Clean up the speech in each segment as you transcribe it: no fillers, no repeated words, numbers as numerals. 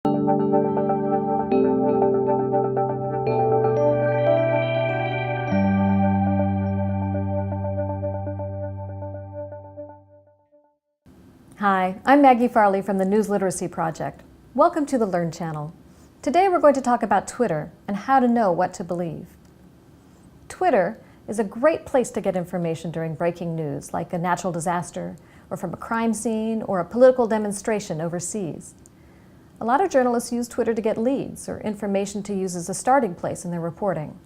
Hi, I'm Maggie Farley from the News Literacy Project. Welcome to the Learn channel. Today we're going to talk about Twitter and how to know what to believe. Twitter is a great place to get information during breaking news, like a natural disaster, or from a crime scene, or a political demonstration overseas. A lot of journalists use Twitter to get leads or information to use as a starting place in their reporting.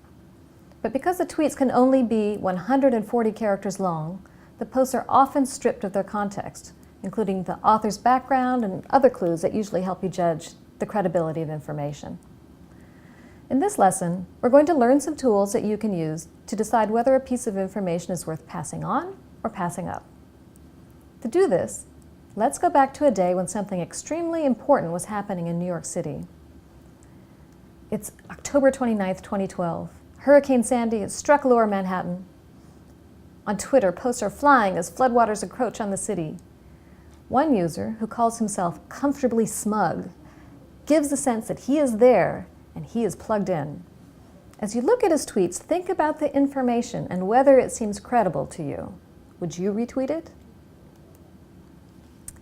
But because the tweets can only be 140 characters long, the posts are often stripped of their context, including the author's background and other clues that usually help you judge the credibility of information. In this lesson, we're going to learn some tools that you can use to decide whether a piece of information is worth passing on or passing up. To do this, let's go back to a day when something extremely important was happening in New York City. It's October 29th, 2012. Hurricane Sandy has struck lower Manhattan. On Twitter, posts are flying as floodwaters encroach on the city. One user, who calls himself Comfortably Smug, gives the sense that he is there and he is plugged in. As you look at his tweets, think about the information and whether it seems credible to you. Would you retweet it?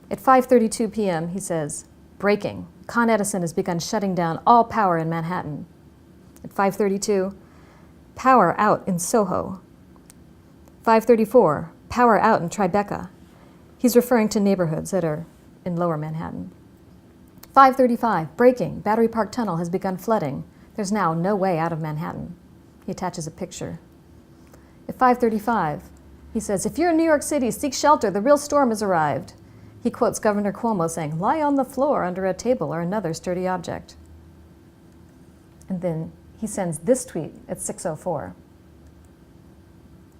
At 5:32 p.m., he says, "Breaking. Con Edison has begun shutting down all power in Manhattan." At 5:32, "Power out in Soho." 5:34, "Power out in Tribeca." He's referring to neighborhoods that are in lower Manhattan. 5:35, "Breaking. Battery Park Tunnel has begun flooding. There's now no way out of Manhattan." He attaches a picture. At 5:35, he says, "If you're in New York City, seek shelter. The real storm has arrived." He quotes Governor Cuomo saying, "Lie on the floor under a table or another sturdy object." And then he sends this tweet at 6:04.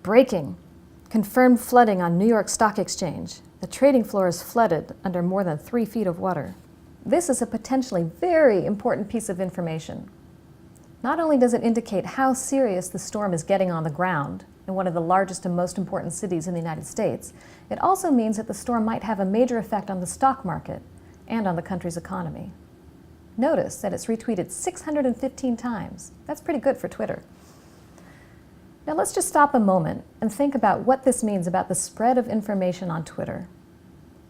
"Breaking. Confirmed flooding on New York Stock Exchange. The trading floor is flooded under more than 3 feet of water." This is a potentially very important piece of information. Not only does it indicate how serious the storm is getting on the ground in one of the largest and most important cities in the United States, it also means that the storm might have a major effect on the stock market and on the country's economy. Notice that it's retweeted 615 times. That's pretty good for Twitter. Now let's just stop a moment and think about what this means about the spread of information on Twitter.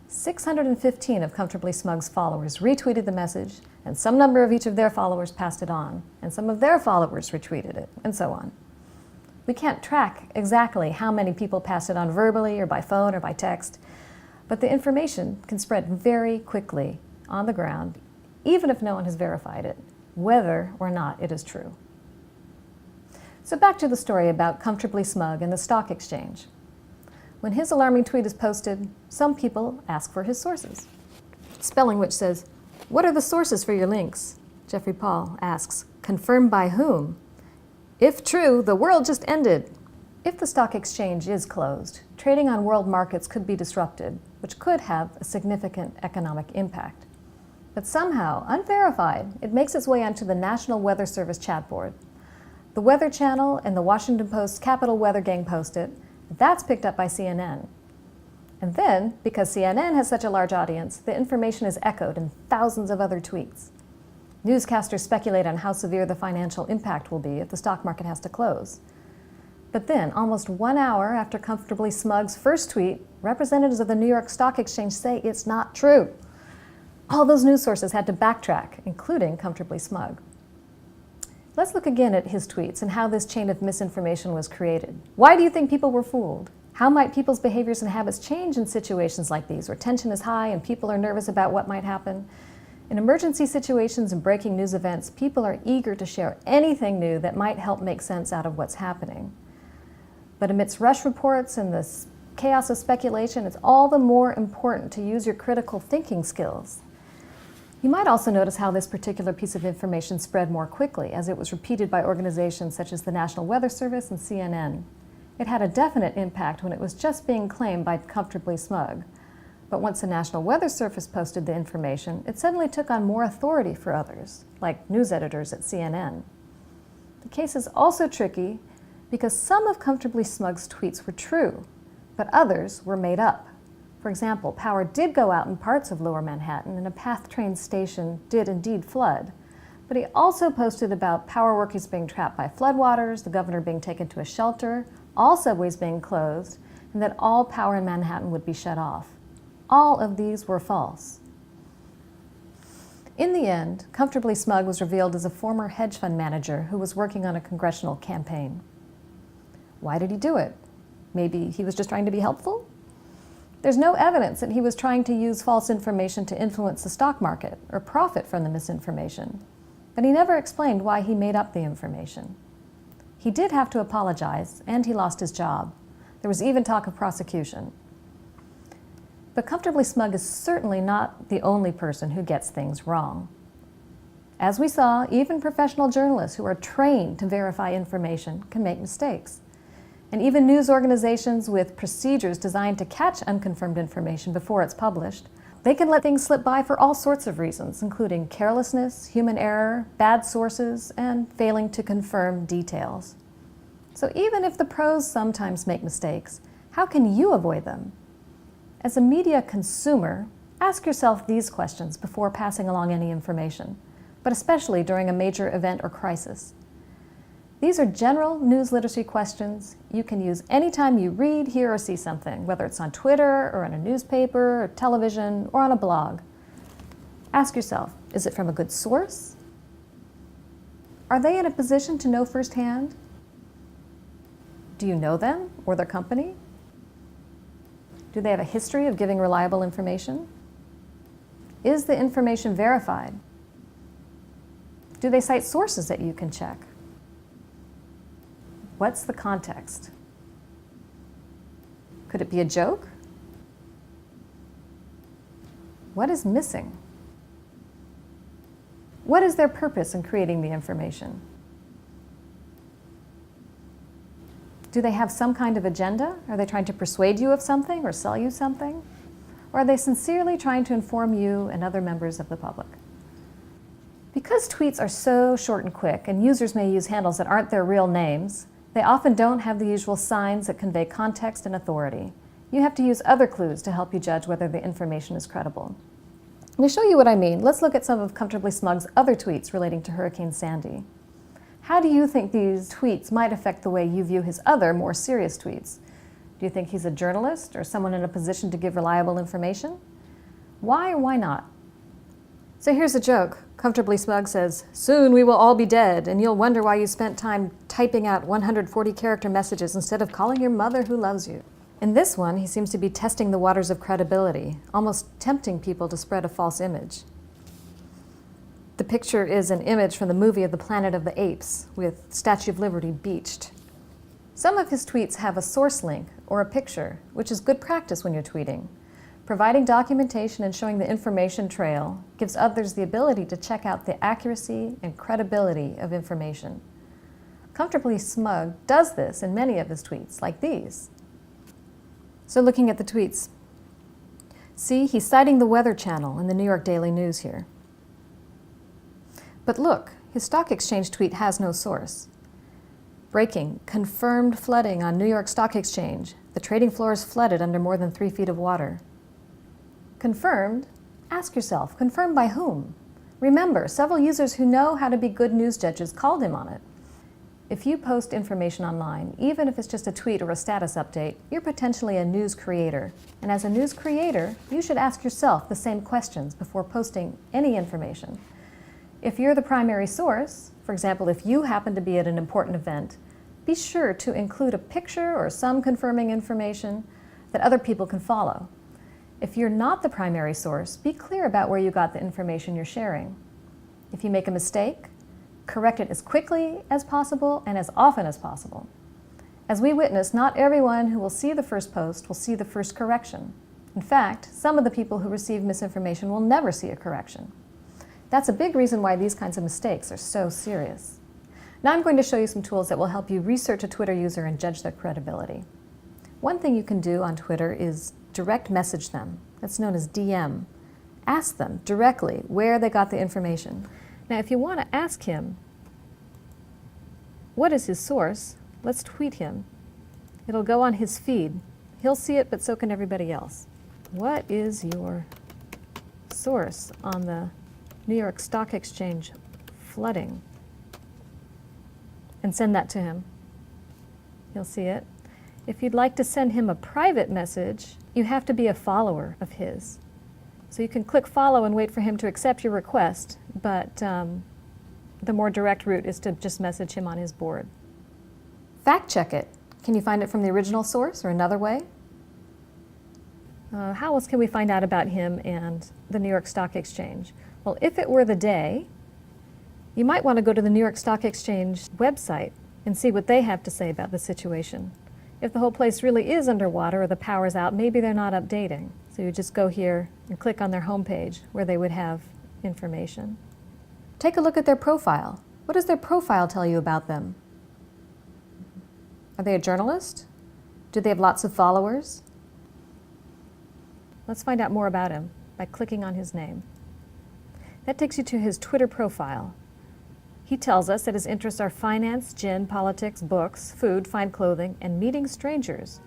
615 of Comfortably Smug's followers retweeted the message, and some number of each of their followers passed it on, and some of their followers retweeted it, and so on. We can't track exactly how many people passed it on verbally or by phone or by text, but the information can spread very quickly on the ground, even if no one has verified it, whether or not it is true. So back to the story about Comfortably Smug and the stock exchange. When his alarming tweet is posted, some people ask for his sources. Spelling Witch says, "What are the sources for your links?" Jeffrey Paul asks, "Confirmed by whom?" If true, the world just ended. If the stock exchange is closed, trading on world markets could be disrupted, which could have a significant economic impact. But somehow, unverified, it makes its way onto the National Weather Service chat board. The Weather Channel and the Washington Post's Capital Weather Gang post it. That's picked up by CNN. And then, because CNN has such a large audience, the information is echoed in thousands of other tweets. Newscasters speculate on how severe the financial impact will be if the stock market has to close. But then, almost 1 hour after Comfortably Smug's first tweet, representatives of the New York Stock Exchange say it's not true. All those news sources had to backtrack, including Comfortably Smug. Let's look again at his tweets and how this chain of misinformation was created. Why do you think people were fooled? How might people's behaviors and habits change in situations like these, where tension is high and people are nervous about what might happen? In emergency situations and breaking news events, people are eager to share anything new that might help make sense out of what's happening. But amidst rush reports and the chaos of speculation, it's all the more important to use your critical thinking skills. You might also notice how this particular piece of information spread more quickly, as it was repeated by organizations such as the National Weather Service and CNN. It had a definite impact when it was just being claimed by Comfortably Smug. But once the National Weather Service posted the information, it suddenly took on more authority for others, like news editors at CNN. The case is also tricky because some of Comfortably Smug's tweets were true, but others were made up. For example, power did go out in parts of Lower Manhattan and a PATH train station did indeed flood. But he also posted about power workers being trapped by floodwaters, the governor being taken to a shelter, all subways being closed, and that all power in Manhattan would be shut off. All of these were false. In the end, Comfortably Smug was revealed as a former hedge fund manager who was working on a congressional campaign. Why did he do it? Maybe he was just trying to be helpful? There's no evidence that he was trying to use false information to influence the stock market or profit from the misinformation. But he never explained why he made up the information. He did have to apologize, and he lost his job. There was even talk of prosecution. But Comfortably Smug is certainly not the only person who gets things wrong. As we saw, even professional journalists who are trained to verify information can make mistakes. And even news organizations with procedures designed to catch unconfirmed information before it's published, they can let things slip by for all sorts of reasons, including carelessness, human error, bad sources, and failing to confirm details. So even if the pros sometimes make mistakes, how can you avoid them? As a media consumer, ask yourself these questions before passing along any information, but especially during a major event or crisis. These are general news literacy questions you can use anytime you read, hear, or see something, whether it's on Twitter, or on a newspaper, or television, or on a blog. Ask yourself, is it from a good source? Are they in a position to know firsthand? Do you know them or their company? Do they have a history of giving reliable information? Is the information verified? Do they cite sources that you can check? What's the context? Could it be a joke? What is missing? What is their purpose in creating the information? Do they have some kind of agenda? Are they trying to persuade you of something or sell you something? Or are they sincerely trying to inform you and other members of the public? Because tweets are so short and quick, and users may use handles that aren't their real names, they often don't have the usual signs that convey context and authority. You have to use other clues to help you judge whether the information is credible. To show you what I mean, let's look at some of Comfortably Smug's other tweets relating to Hurricane Sandy. How do you think these tweets might affect the way you view his other, more serious tweets? Do you think he's a journalist or someone in a position to give reliable information? Why or why not? So here's a joke. Comfortably Smug says, "Soon we will all be dead, and you'll wonder why you spent time typing out 140-character messages instead of calling your mother who loves you." In this one, he seems to be testing the waters of credibility, almost tempting people to spread a false image. The picture is an image from the movie of the Planet of the Apes, with Statue of Liberty beached. Some of his tweets have a source link or a picture, which is good practice when you're tweeting. Providing documentation and showing the information trail gives others the ability to check out the accuracy and credibility of information. Comfortably Smug does this in many of his tweets, like these. So looking at the tweets, see, he's citing the Weather Channel in the New York Daily News here. But look, his stock exchange tweet has no source. Breaking, confirmed flooding on New York Stock Exchange. The trading floor is flooded under more than 3 feet of water. Confirmed? Ask yourself, confirmed by whom? Remember, several users who know how to be good news judges called him on it. If you post information online, even if it's just a tweet or a status update, you're potentially a news creator. And as a news creator, you should ask yourself the same questions before posting any information. If you're the primary source, for example, if you happen to be at an important event, be sure to include a picture or some confirming information that other people can follow. If you're not the primary source, be clear about where you got the information you're sharing. If you make a mistake, correct it as quickly as possible and as often as possible. As we witnessed, not everyone who will see the first post will see the first correction. In fact, some of the people who receive misinformation will never see a correction. That's a big reason why these kinds of mistakes are so serious. Now I'm going to show you some tools that will help you research a Twitter user and judge their credibility. One thing you can do on Twitter is direct message them. That's known as DM. Ask them directly where they got the information. Now, if you want to ask him what is his source, let's tweet him. It'll go on his feed. He'll see it, but so can everybody else. what is your source on the New York Stock Exchange flooding? And send that to him. You'll see it. If you'd like to send him a private message, you have to be a follower of his. So you can click follow and wait for him to accept your request, but the more direct route is to just message him on his board. Fact check it. Can you find it from the original source or another way? How else can we find out about him and the New York Stock Exchange? Well, if it were the day, you might want to go to the New York Stock Exchange website and see what they have to say about the situation. If the whole place really is underwater or the power's out, maybe they're not updating. So you just go here and click on their homepage where they would have information. Take a look at their profile. What does their profile tell you about them? Are they a journalist? Do they have lots of followers? Let's find out more about him by clicking on his name. That takes you to his Twitter profile. He tells us that his interests are finance, gin, politics, books, food, fine clothing, and meeting strangers.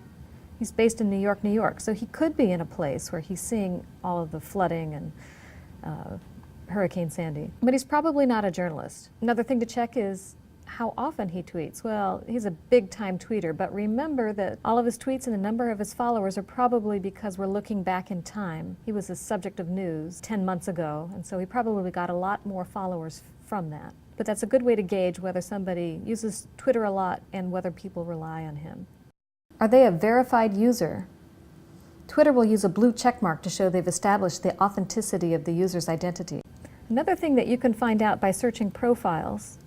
He's based in New York, New York, so he could be in a place where he's seeing all of the flooding and Hurricane Sandy. But he's probably not a journalist. Another thing to check is how often he tweets. Well, he's a big-time tweeter, but remember that all of his tweets and the number of his followers are probably because we're looking back in time. He was a subject of news 10 months ago, and so he probably got a lot more followers from that. But that's a good way to gauge whether somebody uses Twitter a lot and whether people rely on him. Are they a verified user? Twitter will use a blue check mark to show they've established the authenticity of the user's identity. Another thing that you can find out by searching profiles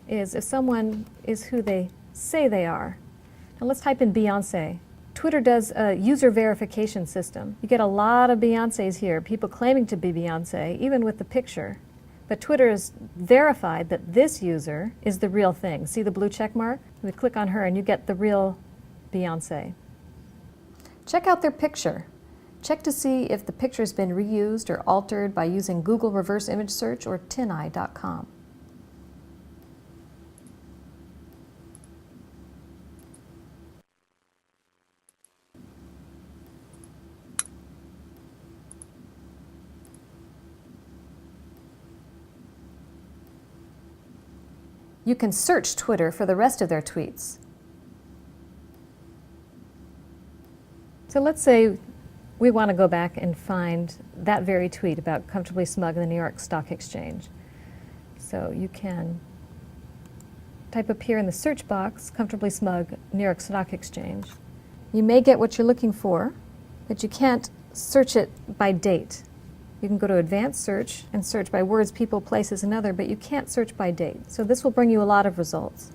is if someone is who they say they are. Now let's type in Beyonce. Twitter does a user verification system. You get a lot of Beyoncés here, people claiming to be Beyonce, even with the picture. But Twitter has verified that this user is the real thing. See the blue check mark? We click on her and you get the real Beyonce. Check out their picture. Check to see if the picture has been reused or altered by using Google Reverse Image Search or TinEye.com. You can search Twitter for the rest of their tweets. So let's say we want to go back and find that very tweet about Comfortably Smug in the New York Stock Exchange. So you can type up here in the search box, Comfortably Smug, New York Stock Exchange. You may get what you're looking for, but you can't search it by date. You can go to advanced search and search by words, people, places, and other, but you can't search by date. So this will bring you a lot of results.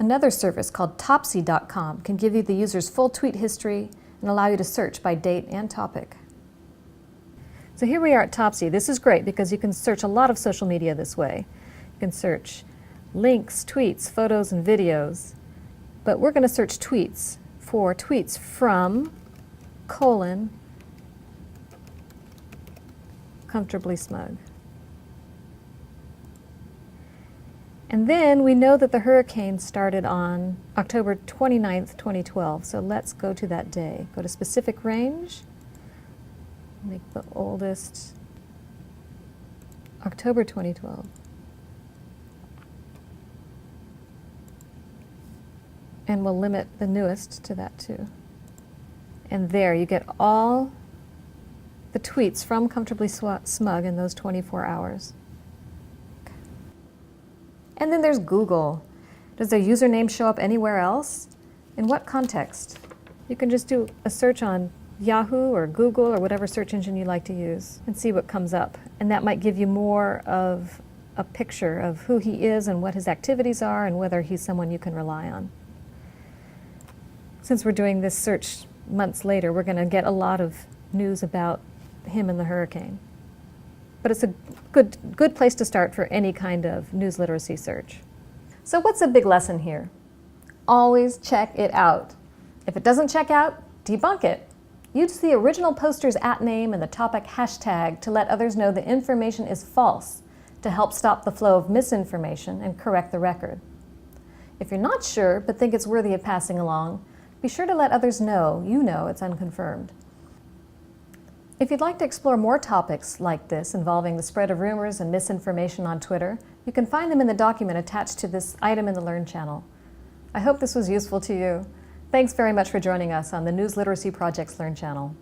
Another service called Topsy.com can give you the user's full tweet history and allow you to search by date and topic. So here we are at Topsy. This is great because you can search a lot of social media this way. You can search links, tweets, photos, and videos. But we're going to search tweets for tweets from, Comfortably Smug. And then we know that the hurricane started on October 29th, 2012. So let's go to that day. Go to specific range. Make the oldest October 2012. And we'll limit the newest to that too. And there you get all the tweets from Comfortably Smug in those 24 hours. And then there's Google. Does their username show up anywhere else? In what context? You can just do a search on Yahoo or Google or whatever search engine you like to use and see what comes up. And that might give you more of a picture of who he is and what his activities are and whether he's someone you can rely on. Since we're doing this search months later, we're going to get a lot of news about him and the hurricane. But it's a good place to start for any kind of news literacy search. So what's a big lesson here? Always check it out. If it doesn't check out, debunk it. Use the original poster's @name and the topic hashtag to let others know the information is false, to help stop the flow of misinformation and correct the record. If you're not sure but think it's worthy of passing along, be sure to let others know you know it's unconfirmed. If you'd like to explore more topics like this involving the spread of rumors and misinformation on Twitter, you can find them in the document attached to this item in the Learn channel. I hope this was useful to you. Thanks very much for joining us on the News Literacy Project's Learn channel.